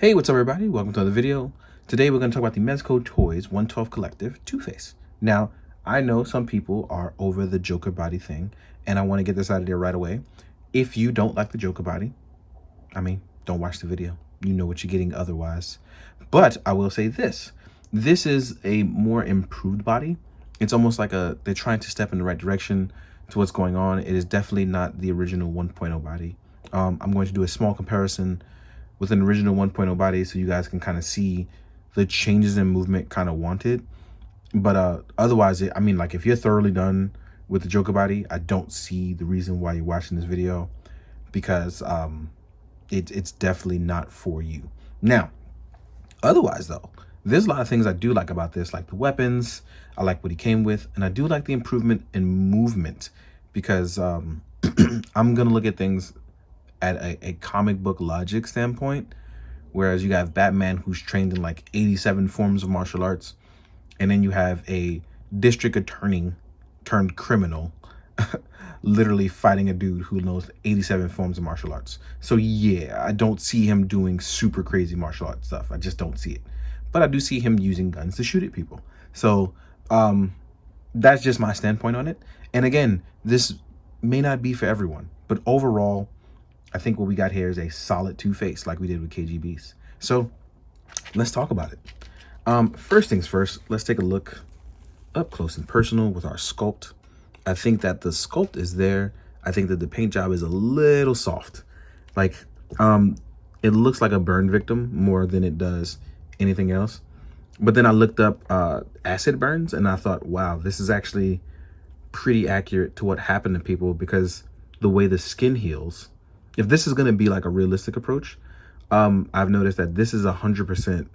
Hey, what's up everybody? Welcome to another video. Today we're going to talk about the Mezco Toys 112 Collective Two-Face. Now, I know some people are over the Joker body thing, and I want to get this out of there right away. If you don't like the Joker body, don't watch the video. You know what you're getting otherwise. But I will say this. This is a more improved body. It's almost like they're trying to step in the right direction to what's going on. It is definitely not the original 1.0 body. I'm going to do a small comparison with an original 1.0 body so you guys can kind of see the changes in movement kind of wanted. But otherwise, like if you're thoroughly done with the Joker body, I don't see the reason why you're watching this video, because it's definitely not for you. Now, otherwise though, there's a lot of things I do like about this, like the weapons. I like what he came with, and I do like the improvement in movement, because I'm gonna look at things at a comic book logic standpoint, whereas you have Batman who's trained in like 87 forms of martial arts, and then you have a district attorney turned criminal literally fighting a dude who knows 87 forms of martial arts. So yeah, I don't see him doing super crazy martial arts stuff. I just don't see it. But I do see him using guns to shoot at people. So that's just my standpoint on it. And again, this may not be for everyone, but overall, I think what we got here is a solid Two-Face, like we did with KGBs. So let's talk about it. First things first, let's take a look up close and personal with our sculpt. I think that the sculpt is there. I think that the paint job is a little soft. Like, it looks like a burn victim more than it does anything else. But then I looked up acid burns, and I thought, wow, this is actually pretty accurate to what happened to people, because the way the skin heals, if this is going to be like a realistic approach, I've noticed that this is 100%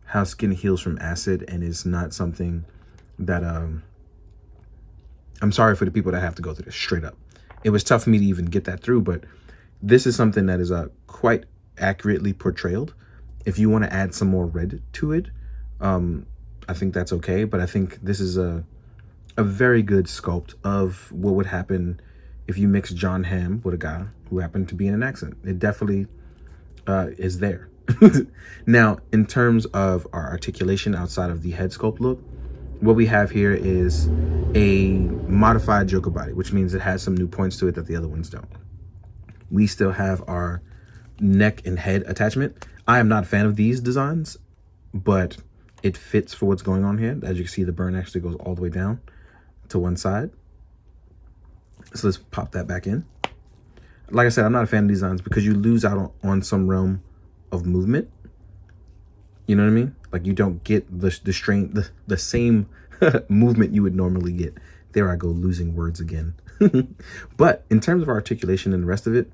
how skin heals from acid, and it's not something that I'm sorry for the people that have to go through this, straight up. It was tough for me to even get that through, but this is something that is quite accurately portrayed. If you want to add some more red to it, I think that's okay, but I think this is a very good sculpt of what would happen if you mix John Hamm with a guy who happened to be in an accident. It definitely is there. Now, in terms of our articulation outside of the head sculpt look, what we have here is a modified Joker body, which means it has some new points to it that the other ones don't. We still have our neck and head attachment. I am not a fan of these designs, but it fits for what's going on here. As you can see, the burn actually goes all the way down to one side. So let's pop that back in. Like I said, I'm not a fan of designs because you lose out on some realm of movement. You know what I mean? Like, you don't get the same movement you would normally get. There I go, losing words again. But in terms of our articulation and the rest of it,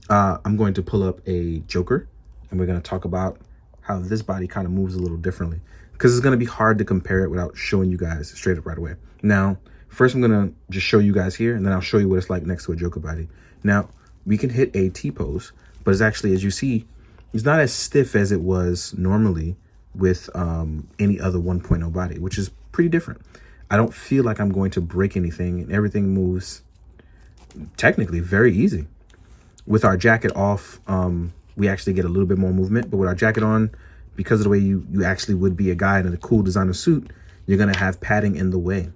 I'm going to pull up a Joker, and we're going to talk about how this body kind of moves a little differently, because it's going to be hard to compare it without showing you guys straight up right away. Now, first I'm going to just show you guys here, and then I'll show you what it's like next to a Joker body. Now, we can hit a T-pose, but it's actually, as you see, it's not as stiff as it was normally with any other 1.0 body, which is pretty different. I don't feel like I'm going to break anything, and everything moves technically very easy. With our jacket off, we actually get a little bit more movement, but with our jacket on, because of the way you actually would be a guy in a cool designer suit, you're going to have padding in the way.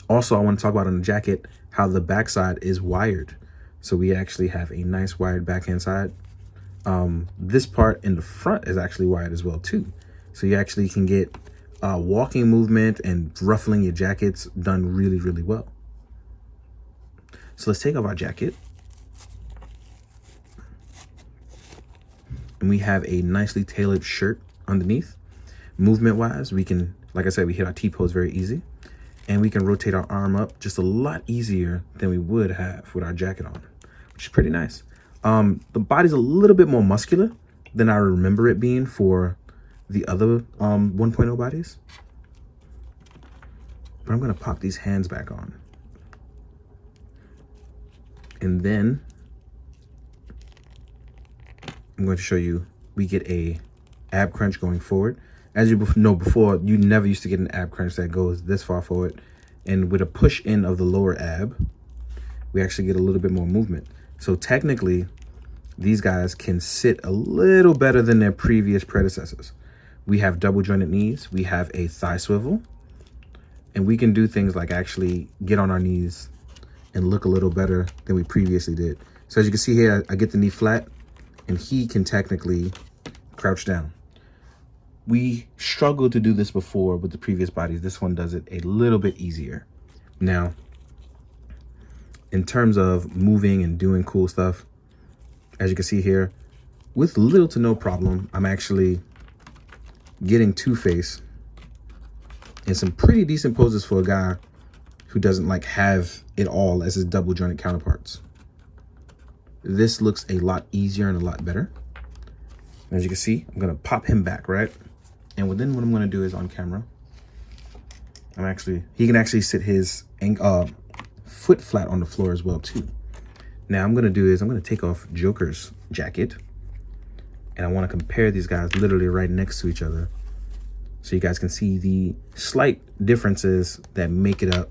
Also, I want to talk about on the jacket how the backside is wired. So we actually have a nice wired backhand side. This part in the front is actually wired as well too. So you actually can get walking movement and ruffling your jackets done really, really well. So let's take off our jacket. And we have a nicely tailored shirt underneath. Movement wise, we can, like I said, we hit our T-pose very easy. And we can rotate our arm up just a lot easier than we would have with our jacket on, which is pretty nice. The body's a little bit more muscular than I remember it being for the other 1.0 bodies. But I'm going to pop these hands back on. And then I'm going to show you, we get a ab crunch going forward. As you know, before, you never used to get an ab crunch that goes this far forward. And with a push in of the lower ab, we actually get a little bit more movement. So technically, these guys can sit a little better than their previous predecessors. We have double jointed knees, we have a thigh swivel, and we can do things like actually get on our knees and look a little better than we previously did. So as you can see here, I get the knee flat and he can technically crouch down. We struggled to do this before with the previous bodies. This one does it a little bit easier. Now, in terms of moving and doing cool stuff, as you can see here, with little to no problem, I'm actually getting Two-Face in some pretty decent poses for a guy who doesn't like have it all as his double jointed counterparts. This looks a lot easier and a lot better. As you can see, I'm gonna pop him back, right? And then what I'm gonna do is on camera, he can actually sit his foot flat on the floor as well too. Now I'm gonna take off Joker's jacket, and I wanna compare these guys literally right next to each other so you guys can see the slight differences that make it up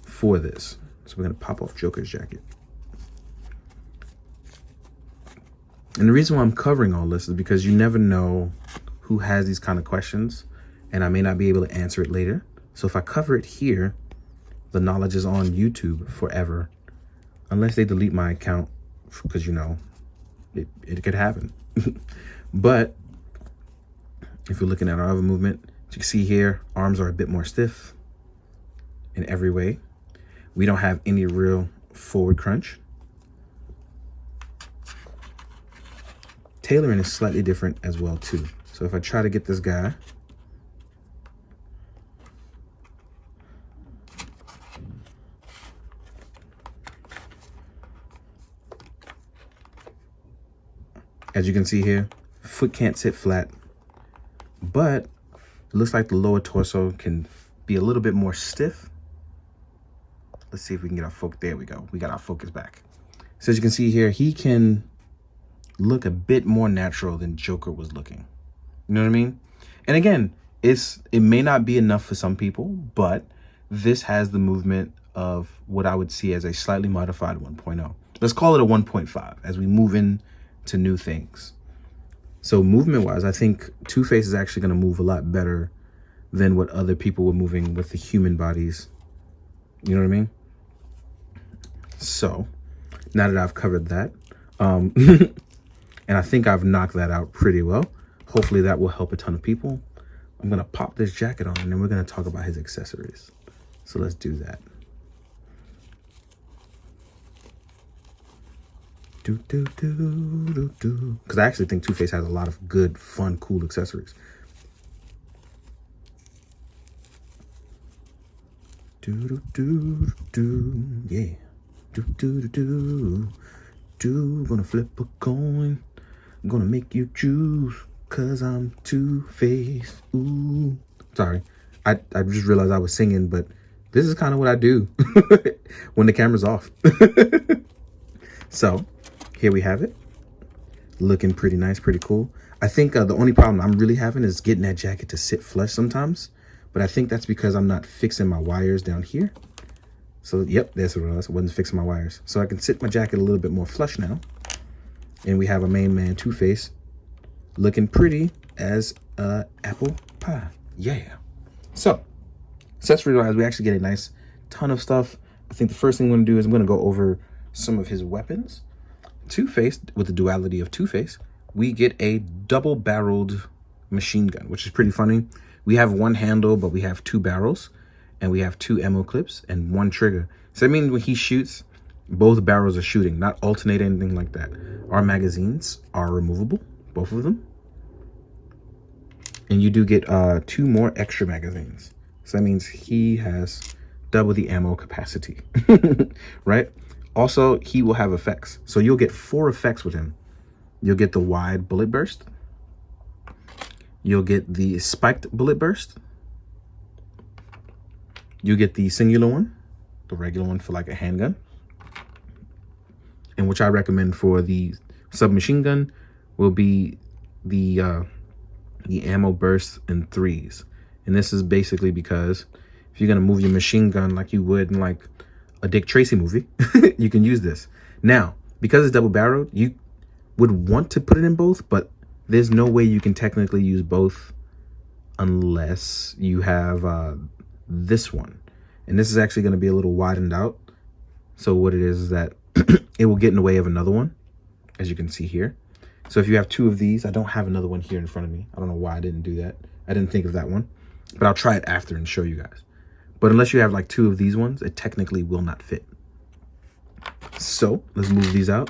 for this. So we're gonna pop off Joker's jacket. And the reason why I'm covering all this is because you never know who has these kind of questions, and I may not be able to answer it later. So if I cover it here, the knowledge is on YouTube forever, unless they delete my account, because, you know, it could happen. But if you're looking at our other movement, as you can see here, arms are a bit more stiff in every way. We don't have any real forward crunch. Tailoring is slightly different as well too. So if I try to get this guy, as you can see here, foot can't sit flat, but it looks like the lower torso can be a little bit more stiff. Let's see if we can get our focus. There we go. We got our focus back. So as you can see here, he can look a bit more natural than Joker was looking. You know what I mean? And again, it may not be enough for some people, but this has the movement of what I would see as a slightly modified 1.0. Let's call it a 1.5 as we move in to new things. So movement wise, I think Two-Face is actually going to move a lot better than what other people were moving with the human bodies. You know what I mean? So now that I've covered that, and I think I've knocked that out pretty well. Hopefully that will help a ton of people. I'm gonna pop this jacket on and then we're gonna talk about his accessories. So let's do that. Because I actually think Two-Face has a lot of good, fun, cool accessories. Yeah. Gonna flip a coin. I'm gonna make you choose, cause I'm Two-Face. Ooh. Sorry, I just realized I was singing, but this is kind of what I do when the camera's off. So here we have it, looking pretty nice, pretty cool. I think the only problem I'm really having is getting that jacket to sit flush sometimes, but I think that's because I'm not fixing my wires down here. So yep, that's what it was. I wasn't fixing my wires. So I can sit my jacket a little bit more flush now. And we have a main man, Two-Face, looking pretty as apple pie. Yeah. So accessory wise, we actually get a nice ton of stuff. I think the first thing I'm gonna do is I'm gonna go over some of his weapons. Two-Face, with the duality of Two-Face, we get a double-barreled machine gun, which is pretty funny. We have one handle, but we have two barrels, and we have two ammo clips and one trigger. So that means when he shoots, both barrels are shooting, not alternating, anything like that. Our magazines are removable, both of them. And you do get 2 more extra magazines. So that means he has double the ammo capacity, right? Also, he will have effects. So you'll get 4 effects with him. You'll get the wide bullet burst. You'll get the spiked bullet burst. You'll get the singular one, the regular one for like a handgun. And which I recommend for the submachine gun will be the ammo burst in 3s. And this is basically because if you're gonna move your machine gun like you would in like a Dick Tracy movie, you can use this. Now, because it's double barreled, would want to put it in both, but there's no way you can technically use both unless you have this one. And this is actually going to be a little widened out. So what it is that it will get in the way of another one, as you can see here. So if you have two of these, I don't have another one here in front of me. I don't know why I didn't do that. I didn't think of that one, but I'll try it after and show you guys. But unless you have like two of these ones, it technically will not fit. So let's move these out.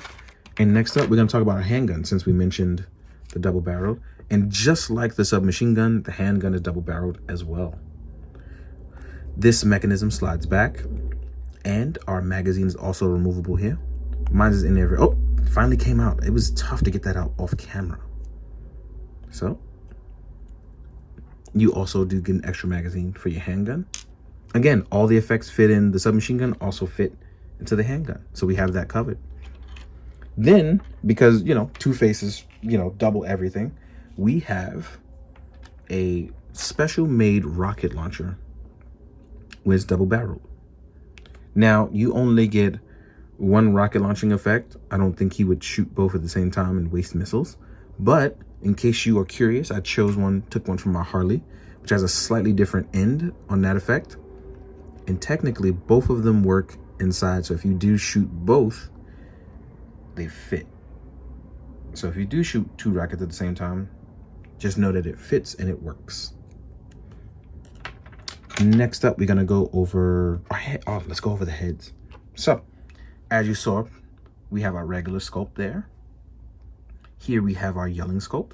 And next up, we're going to talk about a handgun, since we mentioned the double barreled. And just like the submachine gun, the handgun is double barreled as well. This mechanism slides back, and our magazine is also removable here. Mine is in there. Oh, it finally came out. It was tough to get that out off camera. So you also do get an extra magazine for your handgun. Again, all the effects fit in the submachine gun also fit into the handgun. So we have that covered. Then, because, you know, Two Faces, you know, double everything, we have a special made rocket launcher with double barreled. Now, you only get one rocket launching effect. I don't think he would shoot both at the same time and waste missiles. But in case you are curious, I took one from my Harley, which has a slightly different end on that effect. And technically, both of them work inside. So if you do shoot both, they fit. So if you do shoot two rockets at the same time, just know that it fits and it works. Next up, we're gonna go over our head. Oh, let's go over the heads. So, as you saw, we have our regular sculpt there. Here we have our yelling sculpt.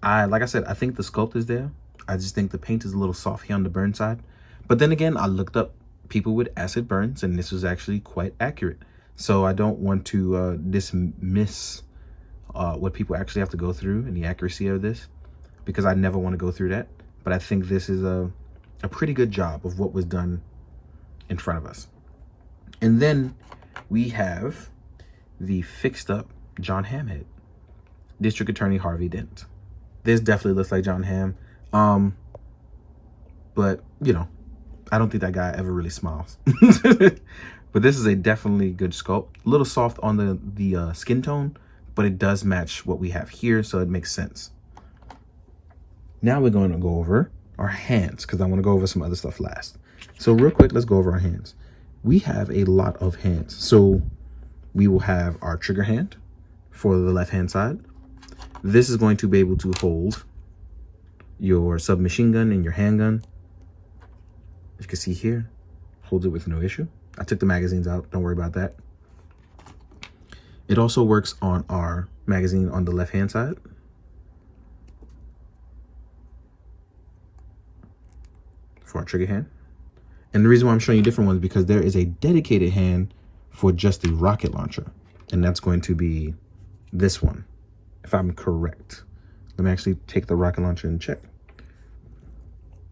Like I said, I think the sculpt is there. I just think the paint is a little soft here on the burn side. But then again, I looked up people with acid burns, and this was actually quite accurate. So I don't want to dismiss what people actually have to go through and the accuracy of this, because I never want to go through that. But I think this is a pretty good job of what was done in front of us. And then we have the fixed up John Hamm head, District Attorney Harvey Dent. This definitely looks like John Hamm. But you know, I don't think that guy ever really smiles. But this is a definitely good sculpt. A little soft on the skin tone, but it does match what we have here, so it makes sense. Now we're going to go over our hands, because I want to go over some other stuff last. So real quick, let's go over our hands. We have a lot of hands. So we will have our trigger hand for the left-hand side. This is going to be able to hold your submachine gun and your handgun. As you can see here, holds it with no issue. I took the magazines out, don't worry about that. It also works on our magazine on the left-hand side. For our trigger hand. And the reason why I'm showing you different ones, because there is a dedicated hand for just the rocket launcher. And that's going to be this one, if I'm correct. Let me actually take the rocket launcher and check.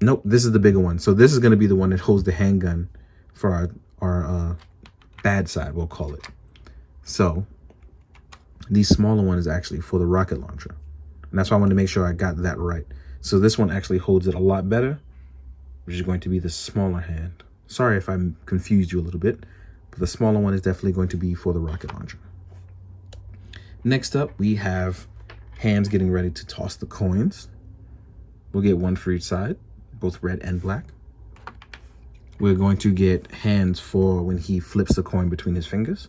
Nope, this is the bigger one. So this is going to be the one that holds the handgun for our bad side, we'll call it. So the smaller one is actually for the rocket launcher. And that's why I wanted to make sure I got that right. So this one actually holds it a lot better, which is going to be the smaller hand. Sorry if I confused you a little bit, but the smaller one is definitely going to be for the rocket launcher. Next up, we have hands getting ready to toss the coins. We'll get one for each side, both red and black. We're going to get hands for when he flips the coin between his fingers,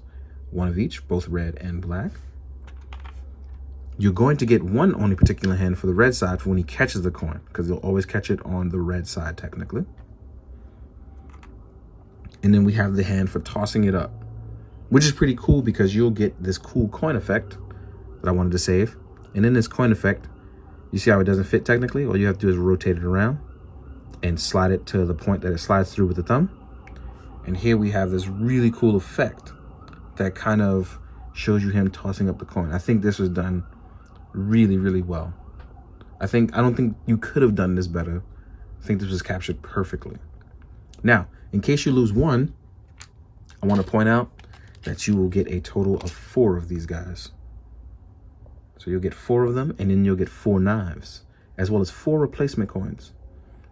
one of each, both red and black. You're going to get one on a particular hand for the red side for when he catches the coin, because he'll always catch it on the red side technically. And then we have the hand for tossing it up, which is pretty cool because you'll get this cool coin effect that I wanted to save. And in this coin effect, you see how it doesn't fit technically? All you have to do is rotate it around and slide it to the point that it slides through with the thumb. And here we have this really cool effect that kind of shows you him tossing up the coin. I think this was done really, really well. I don't think you could have done this better. I think this was captured perfectly. Now, in case you lose one, I want to point out that you will get a total of 4 of these guys. So you'll get 4 of them, and then you'll get 4 knives, as well as 4 replacement coins.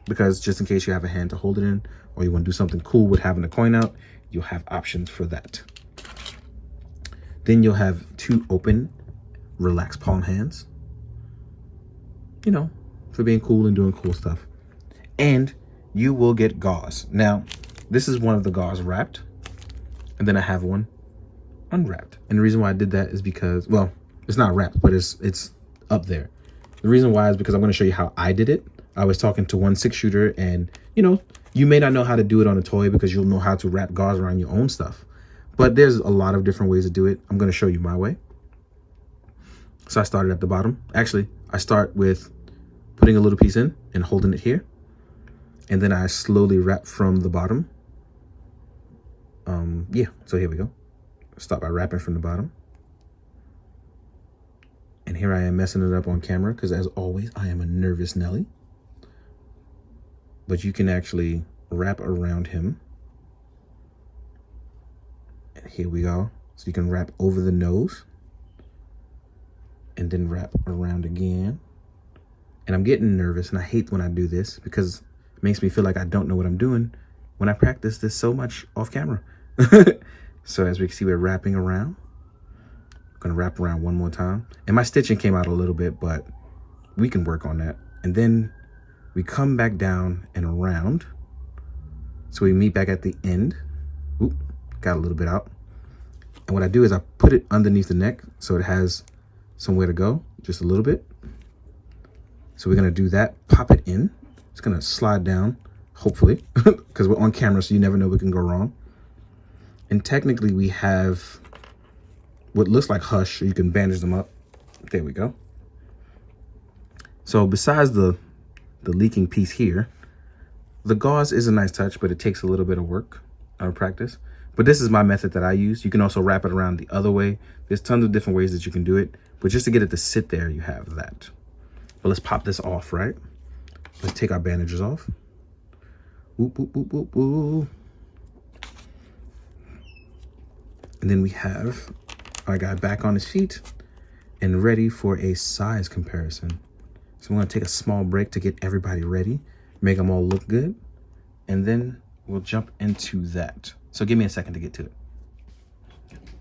Because just in case you have a hand to hold it in, or you want to do something cool with having the coin out, you'll have options for that. Then you'll have 2 open relaxed palm hands. You know, for being cool and doing cool stuff. And you will get gauze. Now, this is one of the gauze wrapped, and then I have one unwrapped. And the reason why I did that is because, well, it's not wrapped, but it's up there. The reason why is because I'm going to show you how I did it. I was talking to one 6-shooter, and you know, you may not know how to do it on a toy because you'll know how to wrap gauze around your own stuff. But there's a lot of different ways to do it. I'm going to show you my way. So I started at the bottom. Actually, I start with putting a little piece in and holding it here. And then I slowly wrap from the bottom. Yeah, so here we go. Start by wrapping from the bottom. And here I am messing it up on camera because, as always, I am a nervous Nelly. But you can actually wrap around him. And here we go. So you can wrap over the nose. And then wrap around again. And I'm getting nervous, and I hate when I do this because it makes me feel like I don't know what I'm doing when I practice this so much off camera. So as we can see, we're wrapping around. I'm gonna wrap around one more time. And my stitching came out a little bit, but we can work on that. And then we come back down and around. So we meet back at the end. Oop, got a little bit out. And what I do is I put it underneath the neck so it has somewhere to go, just a little bit. So we're gonna do that, pop it in. It's gonna slide down, hopefully, because we're on camera, so you never know what can go wrong. And technically we have what looks like hush, so you can bandage them up. There we go. So besides the leaking piece here, the gauze is a nice touch, but it takes a little bit of work or practice. But this is my method that I use. You can also wrap it around the other way. There's tons of different ways that you can do it, but just to get it to sit there, you have that. But let's pop this off, right? Let's take our bandages off. Whoop, whoop, whoop, whoop, whoop. And then we have our guy back on his feet and ready for a size comparison. So I'm gonna take a small break to get everybody ready, make them all look good, and then we'll jump into that. So give me a second to get to it.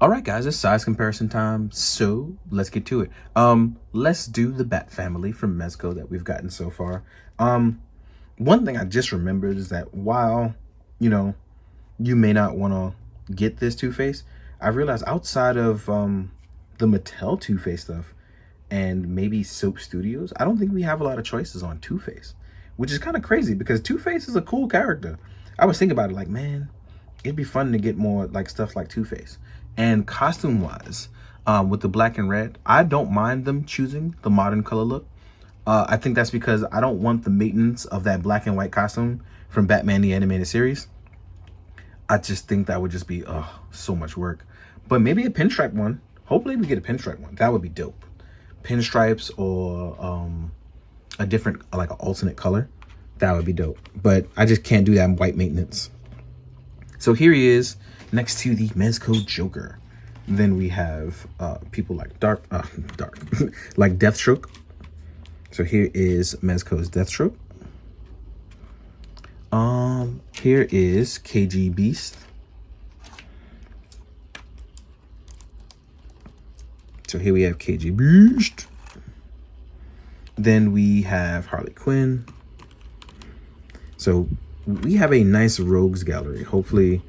All right, guys, it's size comparison time. So let's get to it. Let's do the Bat family from Mezco that we've gotten so far. One thing I just remembered is that while, you know, you may not want to get this Two-Face, I realized outside of the Mattel Two-Face stuff and maybe Soap Studios, I don't think we have a lot of choices on Two-Face, which is kind of crazy because Two-Face is a cool character. I was thinking about it like, man, it'd be fun to get more like stuff like Two-Face. And costume wise, with the black and red, I don't mind them choosing the modern color look. I think that's because I don't want the maintenance of that black and white costume from Batman the Animated Series. I just think that would just be so much work. But maybe a pinstripe one. Hopefully we get a pinstripe one. That would be dope. Pinstripes or a different, like an alternate color. That would be dope. But I just can't do that in white maintenance. So here he is next to the Mezco Joker. Then we have people like like Deathstroke. So here is Mezco's Deathstroke. Here is KG Beast. So here we have KG Beast. Then we have Harley Quinn. So we have a nice rogues gallery. Hopefully,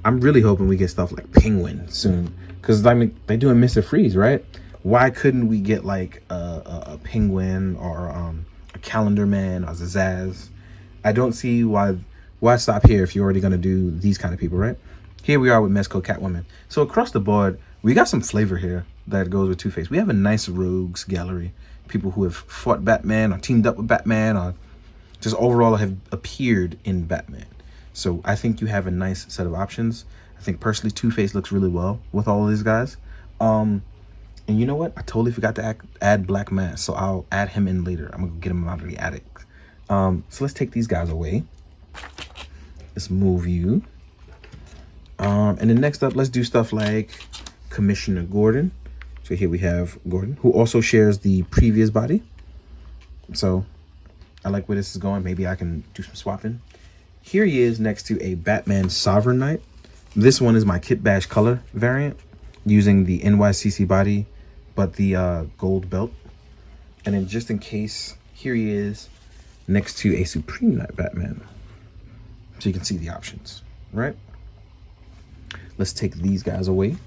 I'm really hoping we get stuff like Penguin soon. Because I mean, they're doing Mr. Freeze, right? Why couldn't we get like a Penguin or a Calendar Man or Zazaz? I don't see why stop here if you're already going to do these kind of people, right? Here we are with Mezco Catwoman. So across the board, we got some flavor here that goes with Two-Face. We have a nice rogues gallery. People who have fought Batman or teamed up with Batman or just overall have appeared in Batman. So I think you have a nice set of options. I think personally Two-Face looks really well with all of these guys. And you know what? I totally forgot to add Black Mask, so I'll add him in later. I'm gonna get him out of the attic. So let's take these guys away. Let's move you. And then next up, let's do stuff like Commissioner Gordon. So here we have Gordon, who also shares the previous body. So I like where this is going. Maybe I can do some swapping. Here he is next to a Batman Sovereign Knight. This one is my Kit Bash color variant using the NYCC body but the gold belt. And then just in case, here he is next to a Supreme Knight Batman. So you can see the options, right? Let's take these guys away.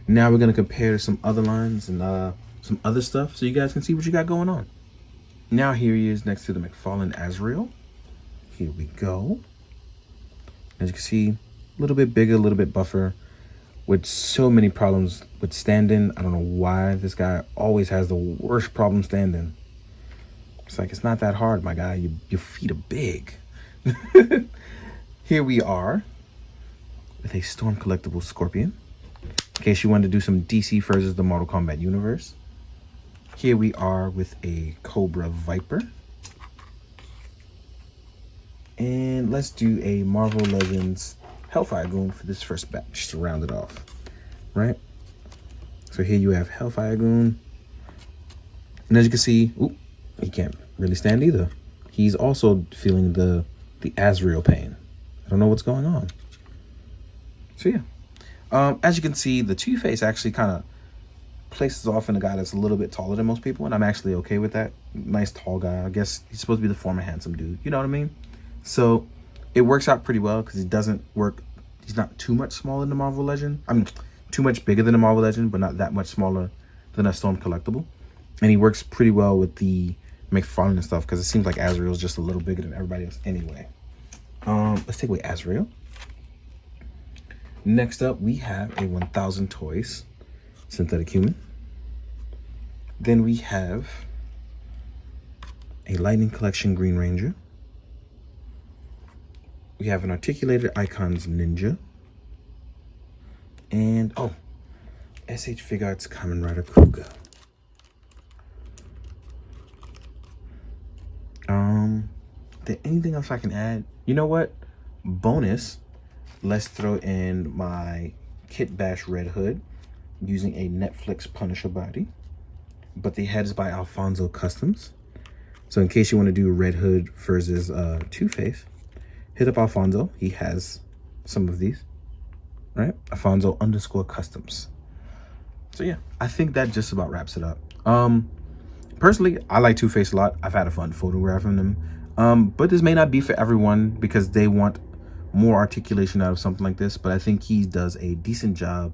Now we're gonna compare to some other lines and some other stuff so you guys can see what you got going on. Now here he is next to the McFarlane Azrael. Here we go. As you can see, a little bit bigger, a little bit buffer, with so many problems with standing. I don't know why this guy always has the worst problem standing. It's like, it's not that hard, my guy. Your feet are big. Here we are with a Storm Collectible Scorpion. In case you wanted to do some DC versus the Mortal Kombat universe. Here we are with a Cobra Viper. And let's do a Marvel Legends Hellfire Goon for this first batch, just to round it off, right? So here you have Hellfire Goon. And as you can see, ooh, he can't really stand either. He's also feeling the Azrael pain. I don't know what's going on. So yeah. As you can see, the Two-Face actually kind of places off in a guy that's a little bit taller than most people, and I'm actually okay with that. Nice tall guy. I guess he's supposed to be the former handsome dude. You know what I mean? So it works out pretty well because he doesn't work. He's not too much smaller than the Marvel Legend. I mean, too much bigger than the Marvel Legend, but not that much smaller than a Storm Collectible. And he works pretty well with the McFarlane and stuff because it seems like Azrael's just a little bigger than everybody else anyway. Let's take away Azrael. Next up, we have a 1000 Toys Synthetic Human. Then we have a Lightning Collection Green Ranger. We have an Articulated Icons Ninja. And, oh, SH Figuarts Kamen Rider Kruger. There anything else I can add? You know what? Bonus, let's throw in my Kit Bash Red Hood using a Netflix Punisher body. But the head is by Alfonso Customs. So in case you want to do Red Hood versus Two-Face, hit up Alfonso. He has some of these, right? Alfonso_Customs. So yeah, I think that just about wraps it up. Personally, I like Two-Face a lot. I've had a fun photographing them. But this may not be for everyone because they want more articulation out of something like this. But I think he does a decent job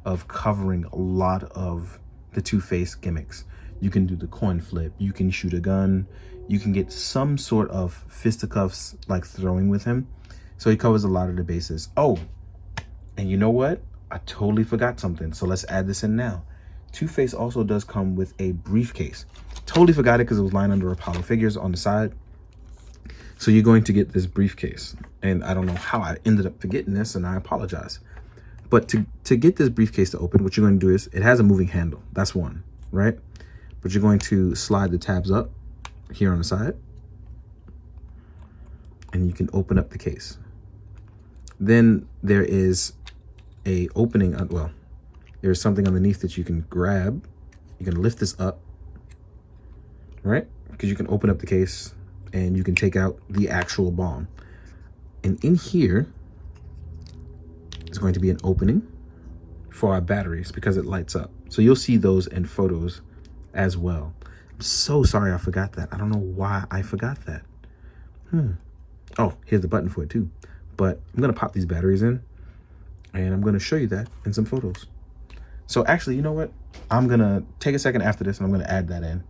of covering a lot of the Two-Face gimmicks. You can do the coin flip. You can shoot a gun. You can get some sort of fisticuffs like throwing with him. So he covers a lot of the bases. Oh, and you know what? I totally forgot something. So let's add this in now. Two-Face also does come with a briefcase. Totally forgot it because it was lying under Apollo figures on the side. So you're going to get this briefcase. And I don't know how I ended up forgetting this, and I apologize. But to get this briefcase to open, what you're going to do is, it has a moving handle. That's one, right? But you're going to slide the tabs up here on the side. And you can open up the case. Then there is a opening, well, there's something underneath that you can grab. You can lift this up, right? Because you can open up the case and you can take out the actual bomb. And in here is going to be an opening for our batteries because it lights up. So you'll see those in photos as well. I'm so sorry I forgot that. I don't know why I forgot that. Oh, here's the button for it too. But I'm gonna pop these batteries in and I'm gonna show you that in some photos. So actually, you know what? I'm gonna take a second after this and I'm gonna add that in.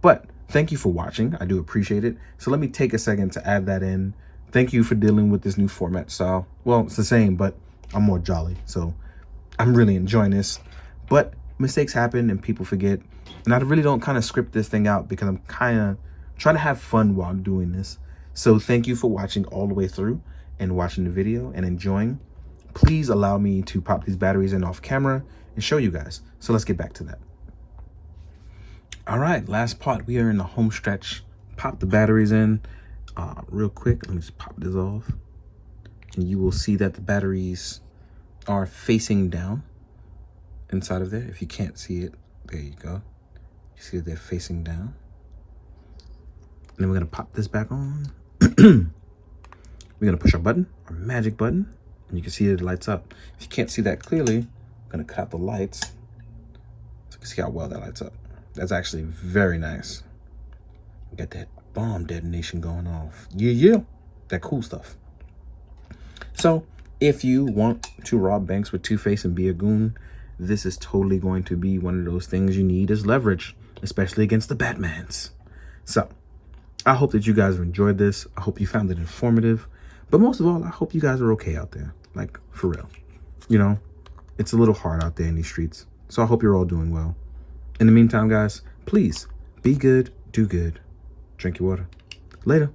But thank you for watching. I do appreciate it. So let me take a second to add that in. Thank you for dealing with this new format style. Well, it's the same, but I'm more jolly. So I'm really enjoying this. But mistakes happen and people forget. And I really don't kind of script this thing out because I'm kind of trying to have fun while doing this. So thank you for watching all the way through and watching the video and enjoying. Please allow me to pop these batteries in off camera and show you guys. So let's get back to that. All right, last part. We are in the home stretch. Pop the batteries in real quick. Let me just pop this off. And you will see that the batteries are facing down inside of there. If you can't see it, there you go. You see that they're facing down. And then we're gonna pop this back on. We're gonna push our button, our magic button, and you can see that it lights up. If you can't see that clearly, I'm gonna cut out the lights. So you can see how well that lights up. That's actually very nice. Got that bomb detonation going off. Yeah. That cool stuff. So if you want to rob banks with Two-Face and be a goon, this is totally going to be one of those things you need as leverage, especially against the Batmans. So I hope that you guys have enjoyed this. I hope you found it informative. But most of all, I hope you guys are okay out there. Like, for real. You know, it's a little hard out there in these streets. So I hope you're all doing well. In the meantime, guys, please be good, do good, drink your water. Later.